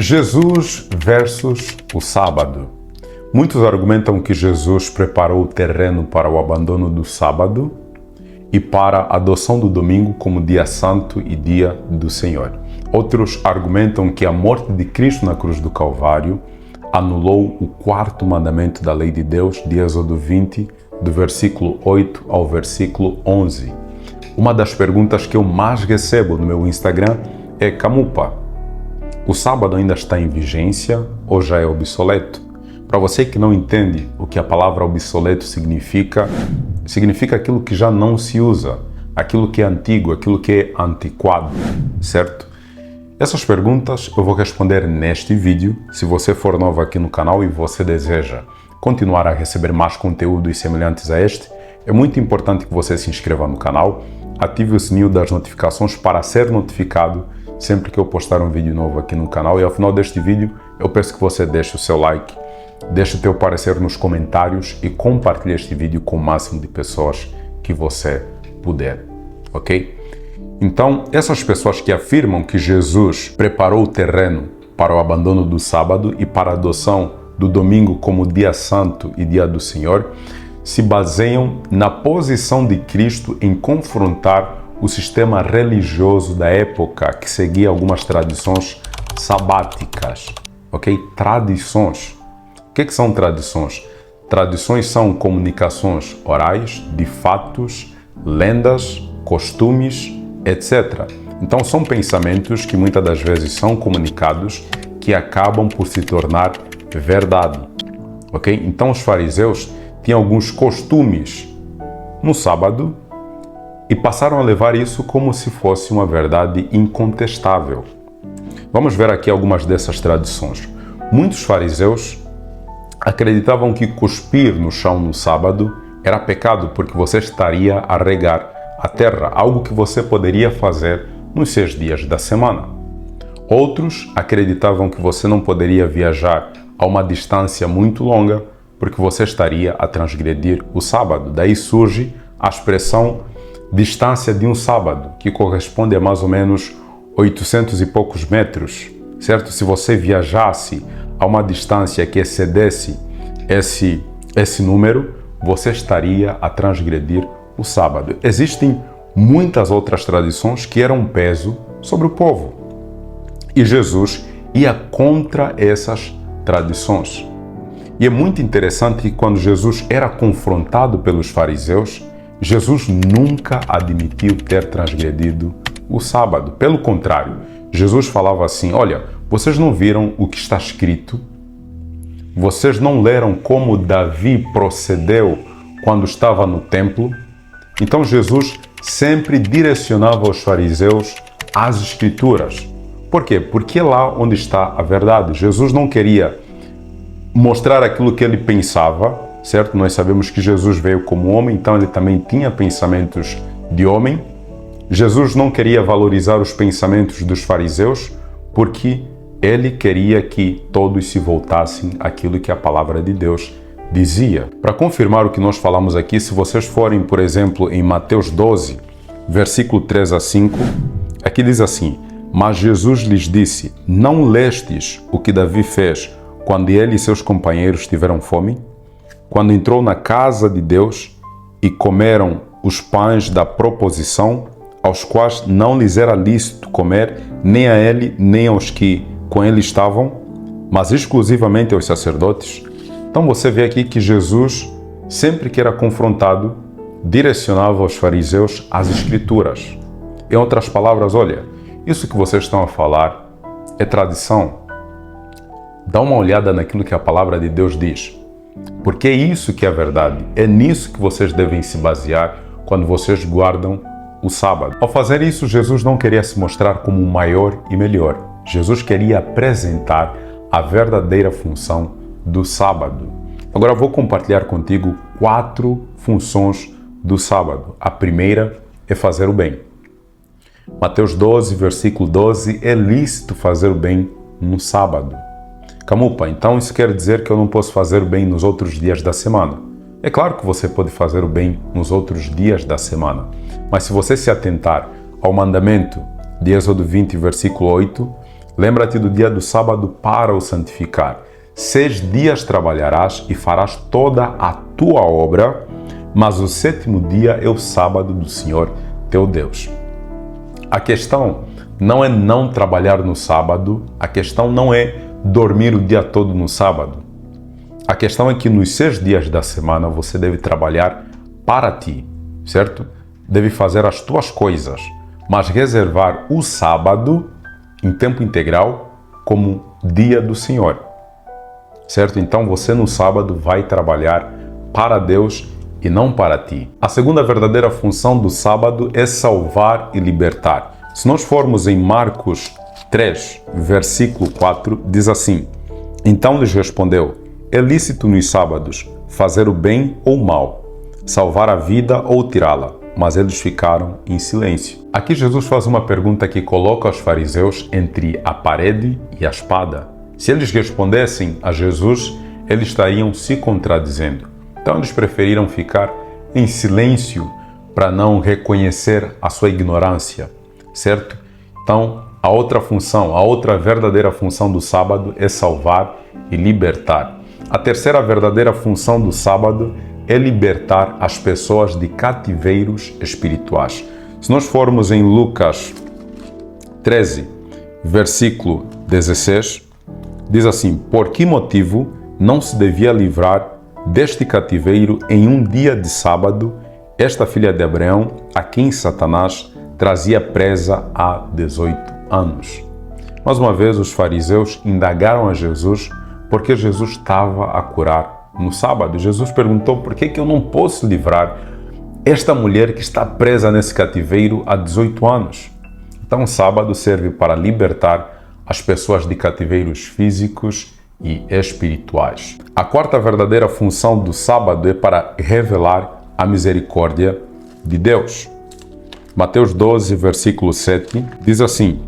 Jesus versus o sábado. Muitos argumentam que Jesus preparou o terreno para o abandono do sábado e para a adoção do domingo como dia santo e dia do Senhor. Outros argumentam que a morte de Cristo na cruz do Calvário anulou o quarto mandamento da lei de Deus, de Êxodo 20, do versículo 8 ao versículo 11. Uma das perguntas que eu mais recebo no meu Instagram é: Camupa, o sábado ainda está em vigência ou já é obsoleto? Para você que não entende o que a palavra obsoleto significa aquilo que já não se usa, aquilo que é antigo, aquilo que é antiquado, certo? Essas perguntas eu vou responder neste vídeo. Se você for novo aqui no canal e você deseja continuar a receber mais conteúdos semelhantes a este, é muito importante que você se inscreva no canal, ative o sininho das notificações para ser notificado sempre que eu postar um vídeo novo aqui no canal. E ao final deste vídeo, eu peço que você deixe o seu like, deixe o teu parecer nos comentários e compartilhe este vídeo com o máximo de pessoas que você puder, ok? Então, essas pessoas que afirmam que Jesus preparou o terreno para o abandono do sábado e para a adoção do domingo como dia santo e dia do Senhor, se baseiam na posição de Cristo em confrontar o sistema religioso da época que seguia algumas tradições sabáticas, ok? Tradições. O que são tradições? Tradições são comunicações orais de fatos, lendas, costumes, etc. Então são pensamentos que muitas das vezes são comunicados que acabam por se tornar verdade, ok? Então os fariseus tinham alguns costumes no sábado e passaram a levar isso como se fosse uma verdade incontestável. Vamos ver aqui algumas dessas tradições. Muitos fariseus acreditavam que cuspir no chão no sábado era pecado porque você estaria a regar a terra, algo que você poderia fazer nos 6 dias da semana. Outros acreditavam que você não poderia viajar a uma distância muito longa porque você estaria a transgredir o sábado. Daí surge a expressão distância de um sábado, que corresponde a mais ou menos 800 e poucos metros, certo? Se você viajasse a uma distância que excedesse esse número, você estaria a transgredir o sábado. Existem muitas outras tradições que eram um peso sobre o povo. E Jesus ia contra essas tradições. E é muito interessante que quando Jesus era confrontado pelos fariseus, Jesus nunca admitiu ter transgredido o sábado. Pelo contrário, Jesus falava assim: olha, vocês não viram o que está escrito? Vocês não leram como Davi procedeu quando estava no templo? Então Jesus sempre direcionava os fariseus às Escrituras. Por quê? Porque é lá onde está a verdade. Jesus não queria mostrar aquilo que ele pensava, certo? Nós sabemos que Jesus veio como homem, então ele também tinha pensamentos de homem. Jesus não queria valorizar os pensamentos dos fariseus, porque ele queria que todos se voltassem àquilo que a palavra de Deus dizia. Para confirmar o que nós falamos aqui, se vocês forem, por exemplo, em Mateus 12, versículo 3 a 5, aqui diz assim: mas Jesus lhes disse: não lestes o que Davi fez quando ele e seus companheiros tiveram fome? Quando entrou na casa de Deus e comeram os pães da proposição, aos quais não lhes era lícito comer, nem a ele, nem aos que com ele estavam, mas exclusivamente aos sacerdotes? Então você vê aqui que Jesus, sempre que era confrontado, direcionava os fariseus às Escrituras. Em outras palavras, olha, isso que vocês estão a falar é tradição. Dá uma olhada naquilo que a palavra de Deus diz. Porque é isso que é verdade. É nisso que vocês devem se basear quando vocês guardam o sábado. Ao fazer isso, Jesus não queria se mostrar como o maior e melhor. Jesus queria apresentar a verdadeira função do sábado. Agora eu vou compartilhar contigo 4 funções do sábado. A primeira é fazer o bem. Mateus 12, versículo 12, é lícito fazer o bem no sábado. Camupa, então isso quer dizer que eu não posso fazer o bem nos outros dias da semana? É claro que você pode fazer o bem nos outros dias da semana, mas se você se atentar ao mandamento de Êxodo 20, versículo 8, Lembra-te do dia do sábado para o santificar. 6 dias trabalharás e farás toda a tua obra, mas o 7º dia é o sábado do Senhor teu Deus. A questão não é não trabalhar no sábado, a questão não é dormir o dia todo no sábado. A questão é que nos 6 dias da semana você deve trabalhar para ti, certo? Deve fazer as tuas coisas, mas reservar o sábado em tempo integral como dia do Senhor, certo? Então você no sábado vai trabalhar para Deus e não para ti. A segunda verdadeira função do sábado é salvar e libertar. Se nós formos em Marcos 3, versículo 4, diz assim: Então lhes respondeu: É lícito nos sábados fazer o bem ou o mal, salvar a vida ou tirá-la. Mas eles ficaram em silêncio. Aqui Jesus faz uma pergunta que coloca os fariseus entre a parede e a espada. Se eles respondessem a Jesus, eles estariam se contradizendo. Então eles preferiram ficar em silêncio para não reconhecer a sua ignorância, certo? Então a outra função, a outra verdadeira função do sábado é salvar e libertar. A terceira verdadeira função do sábado é libertar as pessoas de cativeiros espirituais. Se nós formos em Lucas 13, versículo 16, diz assim: Por que motivo não se devia livrar deste cativeiro em um dia de sábado esta filha de Abraão, a quem Satanás trazia presa há 18 anos? Mais uma vez, os fariseus indagaram a Jesus porque Jesus estava a curar no sábado. Jesus perguntou: por que eu não posso livrar esta mulher que está presa nesse cativeiro há 18 anos? Então, o sábado serve para libertar as pessoas de cativeiros físicos e espirituais. A quarta verdadeira função do sábado é para revelar a misericórdia de Deus. Mateus 12, versículo 7, diz assim: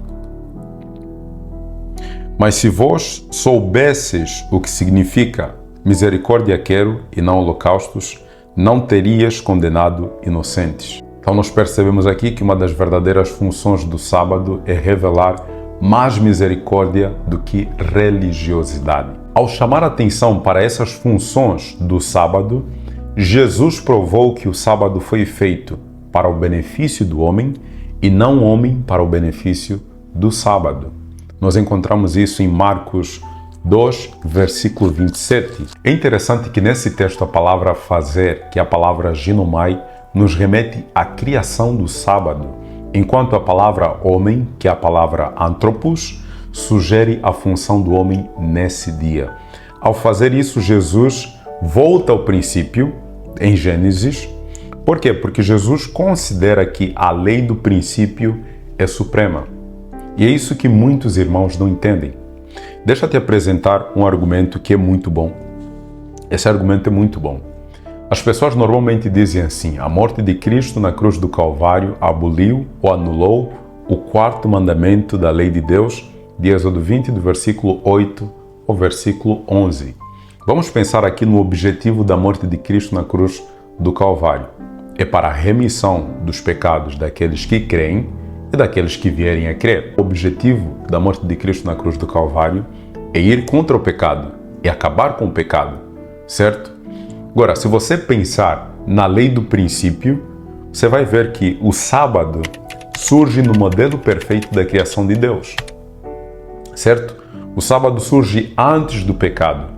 Mas se vós soubesses o que significa misericórdia quero e não holocaustos, não terias condenado inocentes. Então nós percebemos aqui que uma das verdadeiras funções do sábado é revelar mais misericórdia do que religiosidade. Ao chamar a atenção para essas funções do sábado, Jesus provou que o sábado foi feito para o benefício do homem e não o homem para o benefício do sábado. Nós encontramos isso em Marcos 2, versículo 27. É interessante que nesse texto a palavra fazer, que é a palavra ginomai, nos remete à criação do sábado, enquanto a palavra homem, que é a palavra anthropos, sugere a função do homem nesse dia. Ao fazer isso, Jesus volta ao princípio, em Gênesis. Por quê? Porque Jesus considera que a lei do princípio é suprema. E é isso que muitos irmãos não entendem. Deixa eu te apresentar um argumento que é muito bom. Esse argumento é muito bom. As pessoas normalmente dizem assim: a morte de Cristo na cruz do Calvário aboliu ou anulou o 4º mandamento da lei de Deus, de Êxodo 20, do versículo 8 ao versículo 11. Vamos pensar aqui no objetivo da morte de Cristo na cruz do Calvário. É para a remissão dos pecados daqueles que creem e daqueles que vierem a crer. O objetivo da morte de Cristo na cruz do Calvário é ir contra o pecado, é acabar com o pecado, certo? Agora, se você pensar na lei do princípio, você vai ver que o sábado surge no modelo perfeito da criação de Deus, certo? O sábado surge antes do pecado,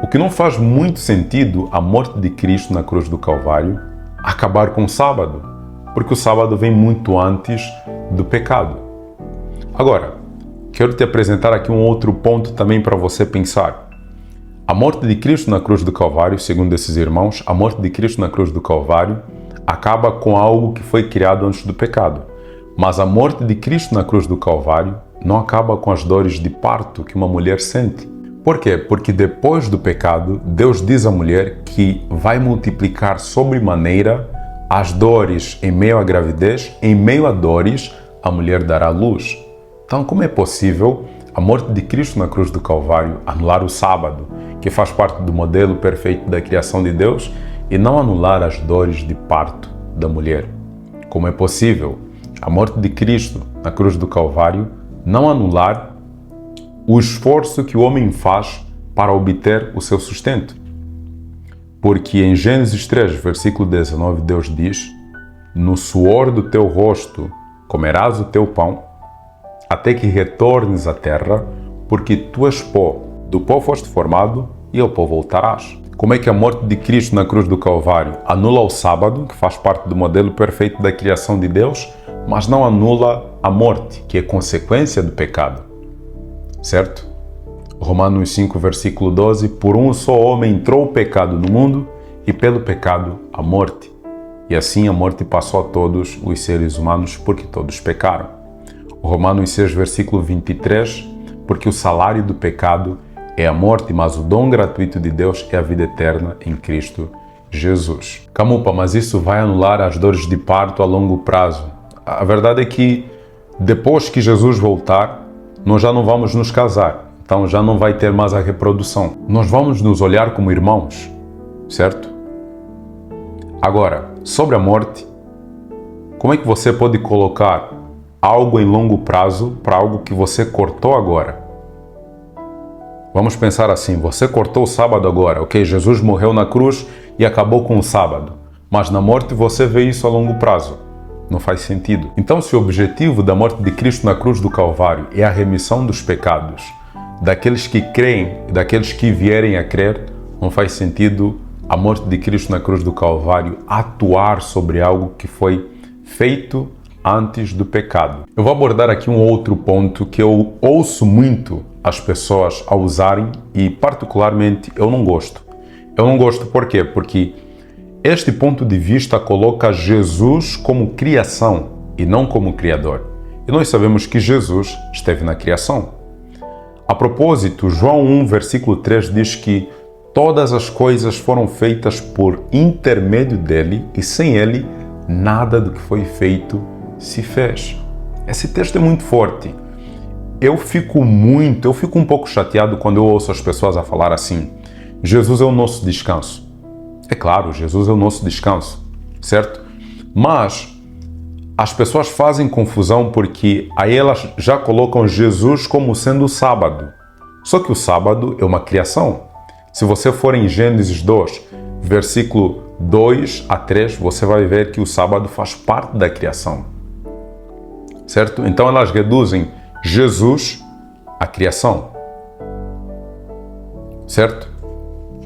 o que não faz muito sentido a morte de Cristo na cruz do Calvário acabar com o sábado, porque o sábado vem muito antes do pecado. Agora, quero te apresentar aqui um outro ponto também para você pensar. A morte de Cristo na cruz do Calvário, segundo esses irmãos, a morte de Cristo na cruz do Calvário acaba com algo que foi criado antes do pecado. Mas a morte de Cristo na cruz do Calvário não acaba com as dores de parto que uma mulher sente. Por quê? Porque depois do pecado, Deus diz à mulher que vai multiplicar sobremaneira as dores em meio à gravidez, em meio a dores, a mulher dará luz. Então, como é possível a morte de Cristo na cruz do Calvário anular o sábado, que faz parte do modelo perfeito da criação de Deus, e não anular as dores de parto da mulher? Como é possível a morte de Cristo na cruz do Calvário não anular o esforço que o homem faz para obter o seu sustento. Porque em Gênesis 3, versículo 19, Deus diz: no suor do teu rosto comerás o teu pão, até que retornes à terra, porque tu és pó, do pó foste formado e ao pó voltarás. Como é que a morte de Cristo na cruz do Calvário anula o sábado, que faz parte do modelo perfeito da criação de Deus, mas não anula a morte, que é consequência do pecado? Certo? Romanos 5, versículo 12, por um só homem entrou o pecado no mundo, e pelo pecado a morte. E assim a morte passou a todos os seres humanos, porque todos pecaram. Romanos 6, versículo 23, porque o salário do pecado é a morte, mas o dom gratuito de Deus é a vida eterna em Cristo Jesus. Camupa, mas isso vai anular as dores de parto a longo prazo? A verdade é que depois que Jesus voltar, nós já não vamos nos casar. Então já não vai ter mais a reprodução. Nós vamos nos olhar como irmãos, certo? Agora, sobre a morte, como é que você pode colocar algo em longo prazo para algo que você cortou agora? Vamos pensar assim, você cortou o sábado agora, ok? Jesus morreu na cruz e acabou com o sábado. Mas na morte você vê isso a longo prazo. Não faz sentido. Então, se o objetivo da morte de Cristo na cruz do Calvário é a remissão dos pecados daqueles que creem e daqueles que vierem a crer, não faz sentido a morte de Cristo na cruz do Calvário atuar sobre algo que foi feito antes do pecado. Eu vou abordar aqui um outro ponto que eu ouço muito as pessoas a usarem e particularmente eu não gosto. Eu não gosto por quê? Porque este ponto de vista coloca Jesus como criação e não como criador. E nós sabemos que Jesus esteve na criação. A propósito, João 1, versículo 3 diz que todas as coisas foram feitas por intermédio dele e sem ele nada do que foi feito se fez. Esse texto é muito forte. Eu fico um pouco chateado quando eu ouço as pessoas a falar assim: Jesus é o nosso descanso. É claro, Jesus é o nosso descanso, certo? Mas as pessoas fazem confusão porque aí elas já colocam Jesus como sendo o sábado. Só que o sábado é uma criação. Se você for em Gênesis 2, versículo 2 a 3, você vai ver que o sábado faz parte da criação. Certo? Então elas reduzem Jesus à criação. Certo?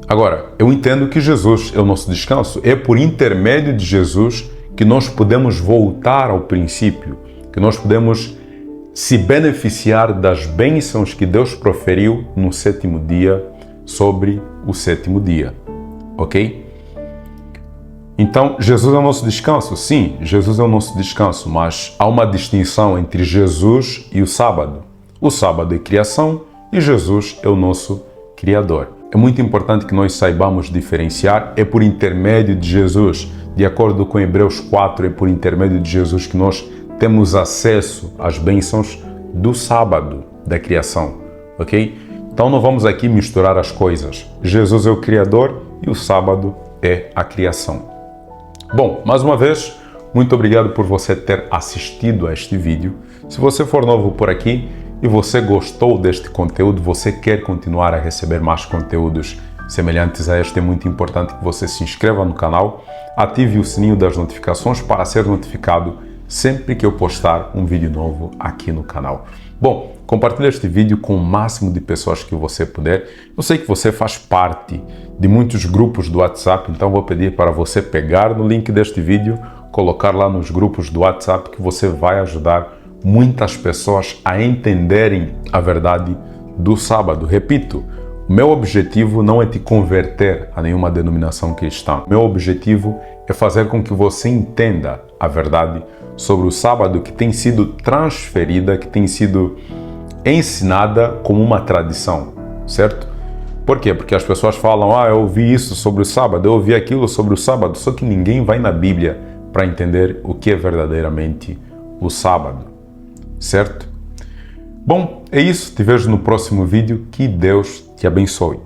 Agora, eu entendo que Jesus é o nosso descanso. É por intermédio de Jesus que nós podemos voltar ao princípio, que nós podemos se beneficiar das bênçãos que Deus proferiu no sétimo dia sobre o sétimo dia, ok? Então, Jesus é o nosso descanso? Sim, Jesus é o nosso descanso, mas há uma distinção entre Jesus e o sábado. O sábado é criação e Jesus é o nosso Criador. É muito importante que nós saibamos diferenciar. É por intermédio de Jesus, de acordo com Hebreus 4, é por intermédio de Jesus que nós temos acesso às bênçãos do sábado da criação, ok? Então não vamos aqui misturar as coisas. Jesus é o Criador e o sábado é a criação. Bom, mais uma vez, muito obrigado por você ter assistido a este vídeo. Se você for novo por aqui e você gostou deste conteúdo, você quer continuar a receber mais conteúdos semelhantes a este, é muito importante que você se inscreva no canal, ative o sininho das notificações para ser notificado sempre que eu postar um vídeo novo aqui no canal. Bom, compartilhe este vídeo com o máximo de pessoas que você puder. Eu sei que você faz parte de muitos grupos do WhatsApp, então vou pedir para você pegar no link deste vídeo, colocar lá nos grupos do WhatsApp, que você vai ajudar muitas pessoas a entenderem a verdade do sábado. Repito, o meu objetivo não é te converter a nenhuma denominação cristã. Meu objetivo é fazer com que você entenda a verdade sobre o sábado, que tem sido transferida, que tem sido ensinada como uma tradição, certo? Por quê? Porque as pessoas falam: eu ouvi isso sobre o sábado, eu ouvi aquilo sobre o sábado, só que ninguém vai na Bíblia para entender o que é verdadeiramente o sábado, certo? Bom, é isso. Te vejo no próximo vídeo. Que Deus te abençoe.